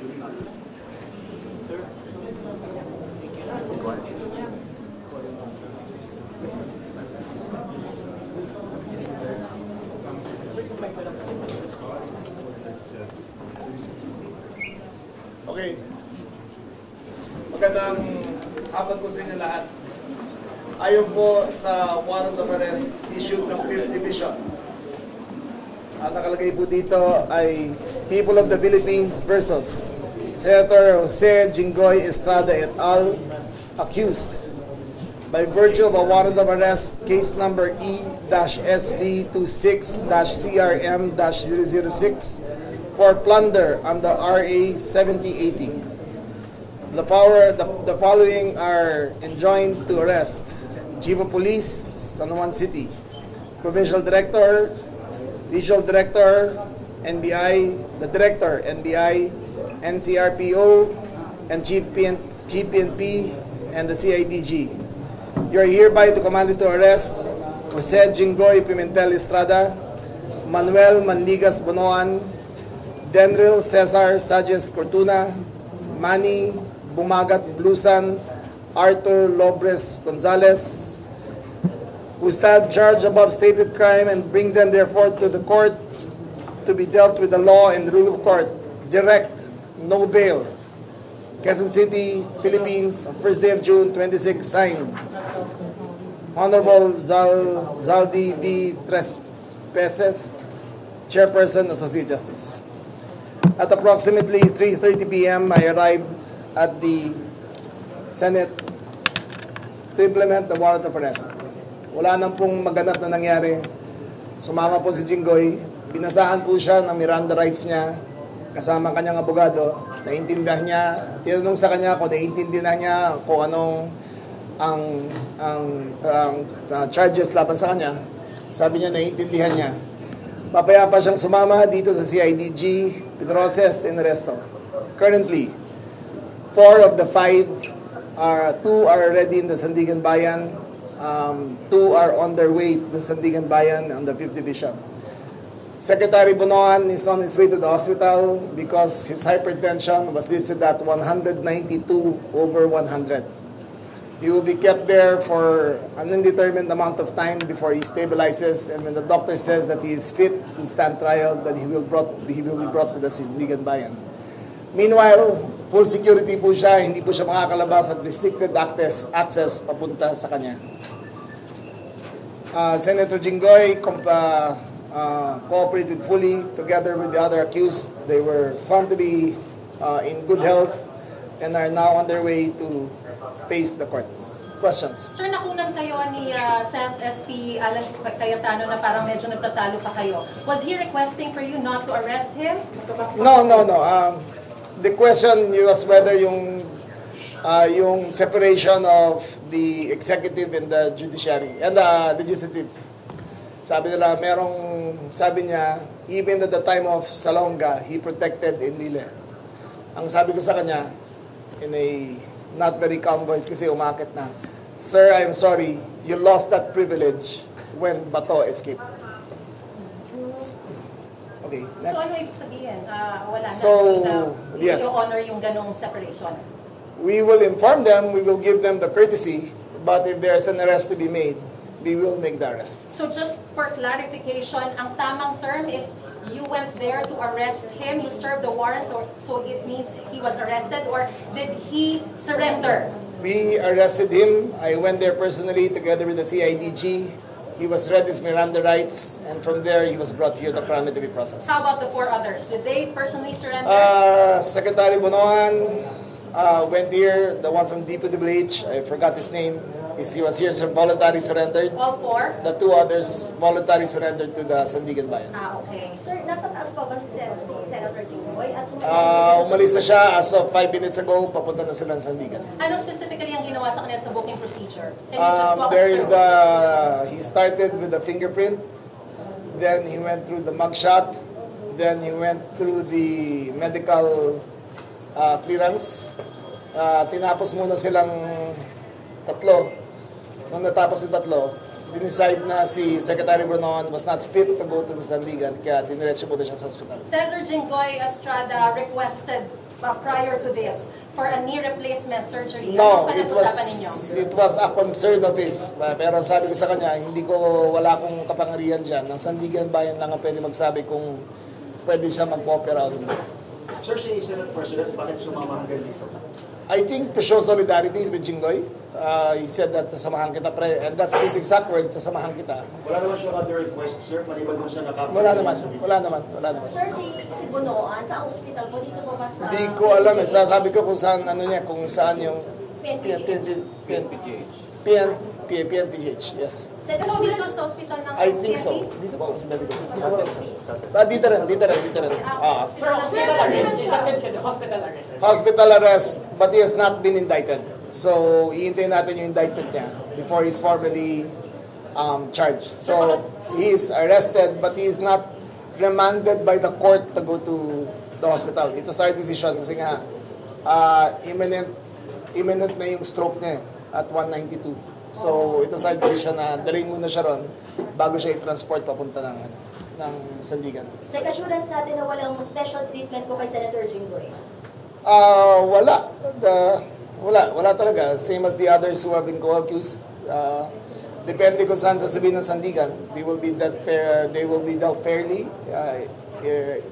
Okay. Magandang hapon po sa inyo lahat. Ayon po sa warrant of arrest issued ng 5th Division. At nakalagay po dito ay People of the Philippines versus Senator Jose Jinggoy Estrada et al. Accused by virtue of a warrant of arrest case number E-SB26-CRM-006 for plunder under RA 7080. The following are enjoined to arrest: Chief of Police, San Juan City, Provincial Director, Regional Director, NBI, the Director, NBI, NCRPO, and Chief PNP, and the CIDG. You are hereby to commanded to arrest Jose Jinggoy Pimentel Estrada, Manuel Manligas Bonoan, Denril Cesar Sages Cortuna, Manny Bumagat Blusan, Arthur Lobres Gonzalez, who stand charged above stated crime, and bring them therefore to the court to be dealt with the law and rule of court. Direct, no bail. Quezon City, Philippines, on 1st day of June 26, signed Honorable Zaldi V. Trespeses, Chairperson, Associate Justice. At approximately 3:30 p.m., I arrived at the Senate to implement the warrant of arrest. Wala nang pong maganap na nangyari. Sumama po si Jinggoy. Binasahan po siya ng Miranda rights niya kasama kanyang abogado. Naiintindihan niya. Tinanong sa kanya kung naiintindihan niya kung anong ang charges laban sa kanya. Sabi niya naiintindihan niya. Papaya pa siyang sumama dito sa CIDG, pinrocessed and arresto. Currently, 4 of the 5 2 are already in the Sandigan Bayan, 2 are on their way to the Sandigan Bayan on the 5th Division. Secretary Bonoan is on his way to the hospital because his hypertension was listed at 192/100. He will be kept there for an indeterminate amount of time before he stabilizes, and when the doctor says that he is fit to stand trial, then he will be brought to the Sandigan Bayan. Meanwhile, full security po siya, hindi po siya makakalabas at restricted access papunta sa kanya. Senator Jinggoy cooperated fully together with the other accused. They were found to be in good health and are now on their way to face the courts. Questions? Sir, nakunan kayo ni Sen. SP Alan Cayetano na parang medyo nagtatalo pa kayo. Was he requesting for you not to arrest him? No. The question was whether yung separation of the executive and the judiciary and the legislative. Sabi niya, even at the time of Salonga, he protected Enrile. Ang sabi ko sa kanya, in a not very calm voice kasi umakit na, "Sir, I'm sorry, you lost that privilege when Bato escaped." Okay, next. So ano ibig sabihin? Wala yes. You honor yung ganong separation? We will inform them, we will give them the courtesy, but if there's an arrest to be made, we will make the arrest. So just for clarification, ang tamang term is you went there to arrest him, you served the warrant, so it means he was arrested, or did he surrender? We arrested him. I went there personally together with the CIDG. He was read his Miranda rights, and from there he was brought here to Krami to be processed. How about the 4 others? Did they personally surrender? Secretary Bonoan went here. The one from DPWH, I forgot his name. He was here, voluntary surrendered. All 4? The 2 others voluntary surrendered to the Sandigan Bayan. Okay. Sir, nasa taas pa ba si Senator Jinggoy at Umalis na siya as of 5 minutes ago. Papunta na sila sa Sandigan. Ano specifically ang ginawa sa kanila sa booking procedure? Can you just walk There us is through? he started with the fingerprint, then he went through the mugshot, then he went through the medical clearance. Tinapos muna silang tatlo. Nung natapos yung tatlo, dinicide na si Secretary Bonoan was not fit to go to the Sandigan, kaya diniretso muna siya sa hospital. Senator Jinggoy Estrada requested prior to this for a knee replacement surgery? No, Ano pinag-usapan ninyo? it was a concern of his. Pero sabi ko sa kanya, wala akong kapangyarihan dyan. Ang Sandigan Bayan lang ang pwede magsabi kung pwede siya mag-opera o hindi. Sir, si Senate President, bakit sumama hanggang dito? I think to show solidarity with Jinggoy, he said that sasamahan kita pre, and that's his exact words, sasamahan kita. Wala naman siyang other request, sir, maliban dun sa nakapagod. Wala naman. Sir, si Bunoan, sa hospital po, dito po ba sa... Hindi ko alam eh, sasabi ko kung saan, kung saan yung PNPH, yes. Dito sa hospital ng I think so. PNP? Dito ba ako sa medical? Dito rin. Hospital arrest. Is that considered hospital arrest? Hospital arrest, but he has not been indicted. So, iintayin natin yung indictment niya before he's formally charged. So, he is arrested, but he is not remanded by the court to go to the hospital. It was our decision kasi nga, imminent na yung stroke niya at 192. So, ito sa decision na dalhin muna siya ron bago siya i-transport papunta ng Sandigan. Sec, assurance natin na walang special treatment po kay Senator Jinggoy. Wala talaga. Same as the others who have been co-accused. Depende kung saan sasabihin ng Sandigan, they will be dealt fairly,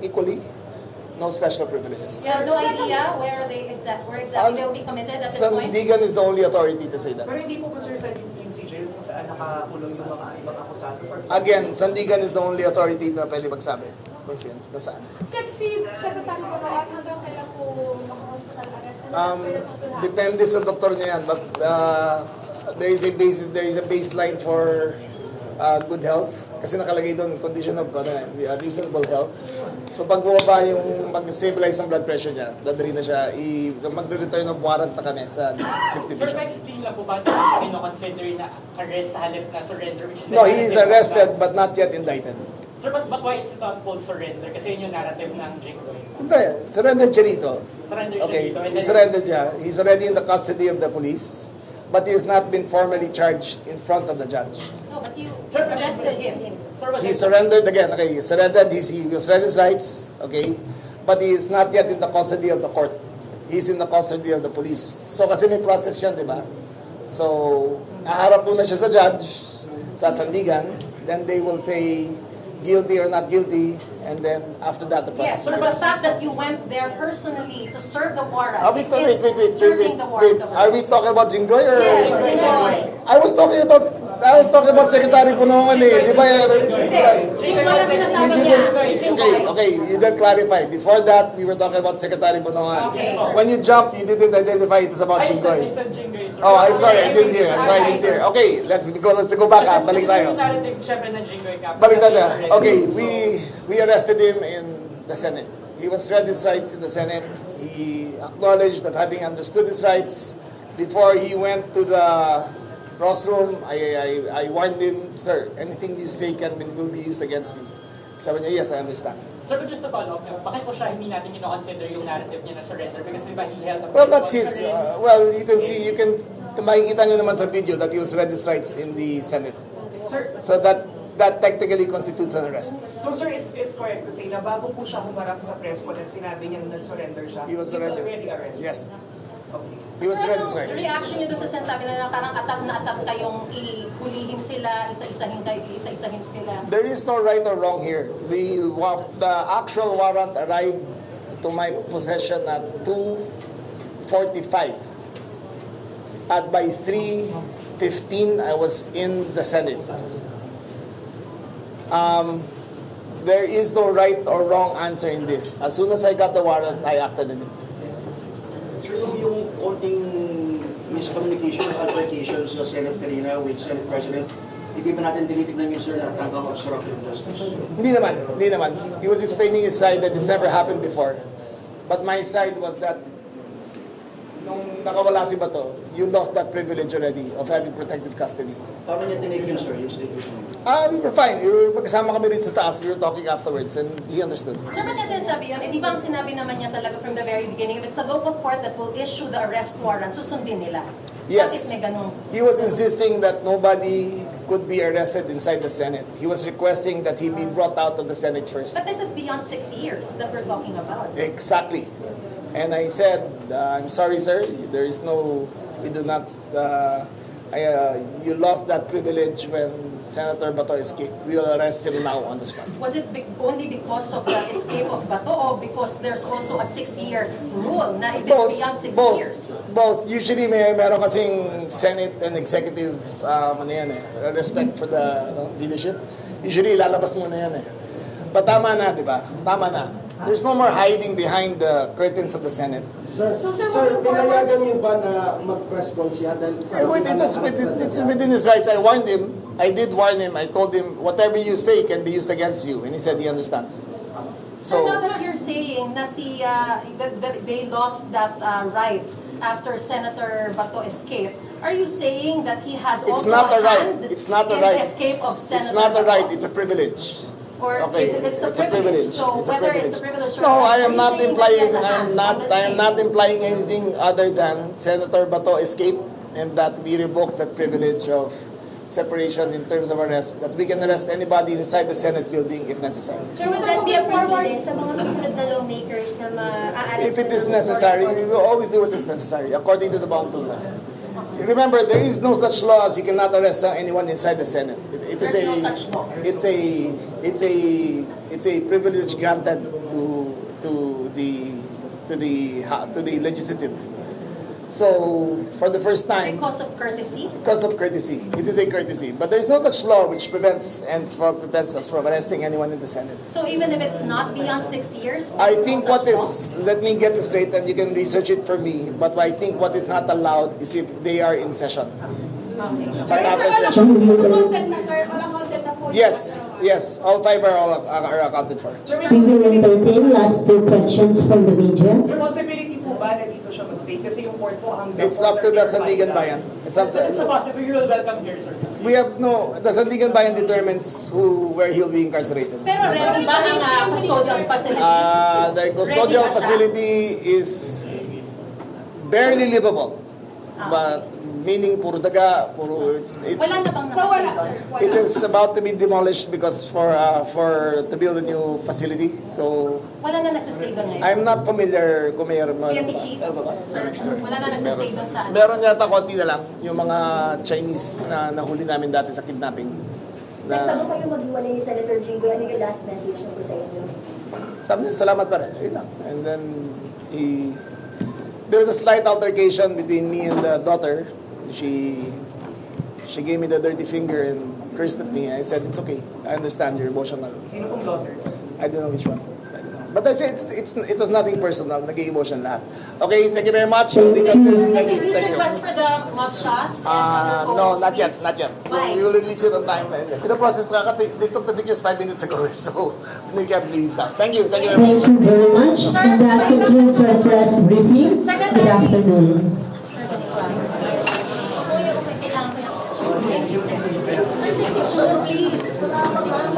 equally. No special privileges. You have no idea where exactly they will be committed at this point? Sandigan is the only authority to say that. Pero hindi po sir sa yung CJ kung saan nakakulong yung mga ibang akusado for... Again, Sandigan is the only authority na pwede magsabi kung saan. Sexy, Secretary Baroan, hanggang kailan po maka-hospital arrest? Depende sa doktor niya yan, but there is a baseline for good health. Kasi nakalagay doon, condition of reasonable health. So pag bumaba yung mag-stabilize ang blood pressure niya, dadali na siya, mag-return of warrant na kami sa 50 Sir, vision. ma-explain lang po ba ito siya kino-consider na arrest sa halip na surrender? Which is No, the he is narrative arrested of but not yet indicted. Sir, but why it's not called surrender? Kasi yun yung narrative ng Jinggoy. Hindi, surrendered siya rito. Surrender siya Okay, dito. And he then- surrendered siya. He's already in the custody of the police, but he has not been formally charged in front of the judge. No, but you Sir, arrested him. Sir, was He it- surrendered again. Okay, he surrendered. He was read his rights. Okay, but he is not yet in the custody of the court. He's in the custody of the police. So kasi may process yan, di ba? So, haharap muna siya sa judge, sa Sandigan. Then they will say guilty or not guilty. And then after that, the process Yes, but the begins. fact that you went there personally to serve the warrant Are we is wait. serving the warrant of Are we arrest. talking about Jinggoy or? Yes, Jinggoy. I was talking about Secretary Punoan eh. Di ba? Jinggoy ang sinasabi niya. Okay, you didn't clarify. Before that, we were talking about Secretary Punoan. Okay. When you jumped, you didn't identify it was about I Jinggoy. said Jinggoy, sir. Oh, I'm sorry, I didn't hear. Okay, let's go back. Balik Kasi tayo. yung narrative, syempre, ng Jinggoy Cap. Balik tayo. Okay, we arrested him in the Senate. He was read his rights in the Senate. He acknowledged that having understood his rights, before he went to the rostrum, I warned him, sir, anything you say will be used against you. Sabi niya, yes, I understand. Sir, but just to follow up, bakit po siya hindi natin kino-consider yung narrative niya na surrender? Because di ba he held a Well, press that's his, conference. you can makikita niyo naman sa video that he was read his rights in the Senate. Sir, So that technically constitutes an arrest. So sir, it's correct to say na bago po siya humarap sa press con at sinabi niya na nag-surrender siya, He was he's surrendered. already arrested. Yes, Okay. he was read his rights. Reaction niyo doon sa sinasabi na parang atat na atat kayong ihulihin sila, isa-isahin sila. There is no right or wrong here. The actual warrant arrived to my possession at 2:45. At by 3:15, I was in the Senate. There is no right or wrong answer in this. As soon as I got the warrant, I acted on it. Sir, yung konting miscommunication or altercation sa Senate kanina with Senate President, hindi ba natin tinitignan yun, sir, na tangkang obstruction of justice? Hindi naman. He was explaining his side that this never happened before. But my side was that nung nakawala si Bato, you lost that privilege already of having protected custody. Paano niya tinake yun, sir, yung statement mo? We were fine. Magkasama kami rin sa taas. We were talking afterwards and he understood. Sir, ba't niya sinasabi yun? Di ba ang sinabi naman niya talaga from the very beginning, if it's a local court that will issue the arrest warrant, susundin nila. Yes. Bakit may ganun? He was insisting that nobody could be arrested inside the Senate. He was requesting that he be brought out of the Senate first. But this is beyond 6 years that we're talking about. Exactly. And I said, I'm sorry, sir. There is no, we do not, you lost that privilege when Senator Bato escaped. We will arrest him now on the spot. Was it only because of the escape of Bato or because there's also a 6-year rule na if it's beyond 6 years? Both. Usually meron kasing Senate and executive respect for the leadership. Usually lalabas muna yan eh. But tama na, di ba? Tama na. There's no more hiding behind the curtains of the Senate. Sir, So, sir, sir, moving forward- pinayagan niyo ba na mag-press con siya? Dahil It's within his rights. I warned him. I did warn him. I told him, whatever you say can be used against you. And he said he understands. So So, now that you're saying na that they lost that right after Senator Bato escaped, are you saying that he has It's also not a right. hand It's not a in right. the escape of Senator it's not a Bato? right. It's a privilege. Or Okay, is it, it's a it's a privilege? privilege. So It's a whether privilege. it's a privilege or No, not, I are am you not saying that he implying. has a hand on the I am same? not implying anything other than Senator Bato escaped and that we revoked that privilege of separation in terms of arrest. That we can arrest anybody inside the Senate building if necessary. Sir, would that be a precedent sa mga susunod na lawmakers na ma-arrest? If it is necessary, we will always do what is necessary according to the bounds of law. Remember, there is no such law as you cannot arrest anyone inside the Senate. It is There's no such law. it's a privilege granted to the legislative. So for the first time, Because of courtesy? because of courtesy, it is a courtesy. But there is no such law which prevents us from arresting anyone in the Senate. So even if it's not beyond 6 years? I there's no think such what law? is, let me get this straight and you can research it for me, but I think what is not allowed is if they are in session. Okay. But after Sir, session, walang content na, sir. Walang content na po. yes, all five are accounted for. Sir, may Thank you, entertain. Last two questions from the media. Sir, possibility po ba na dito siya mag-stay? Kasi yung court po hanggang... It's up to the Sandigan Bayan. It's up It's a to, possibility. You're welcome here, sir. we have no, the Sandigan Bayan determines where he'll be incarcerated. Pero ready ba ang custodial facility? The custodial Ready ba siya? facility is barely livable. But meaning puro daga, Wala na bang So, wala, nakasave? sir. Wala. it is about to be demolished because for to build a new facility. So Wala na nagsastay doon ngayon? I'm not familiar kung may PNP chief? Sir, wala na nagsastay doon sa ano? Meron yata konti na lang yung mga Chinese na nahuli namin dati sa kidnapping. Sir, bago kayo maghiwalay ni Senator Jinggoy, ano yung last message niyo po sa inyo? Sabi niya, salamat pa rin. Yun lang. And then there was a slight altercation between me and the daughter. She gave me the dirty finger and cursed at me. I said, it's okay. I understand you're emotional. Sino pong daughter? I don't know which one. I don't know. But I said it was nothing personal. Nag-emotion lahat. Okay, thank you very much. Thank you. Thank you. Please request for the mug shots and other No, photos, not yet, please. not yet. Why? We will release it on time. In the process, they took the pictures 5 minutes ago, so we can't release that. Thank you very much. Thank you very much. And that concludes our press briefing. Good afternoon. Sir, kailangan ko yung picture, please.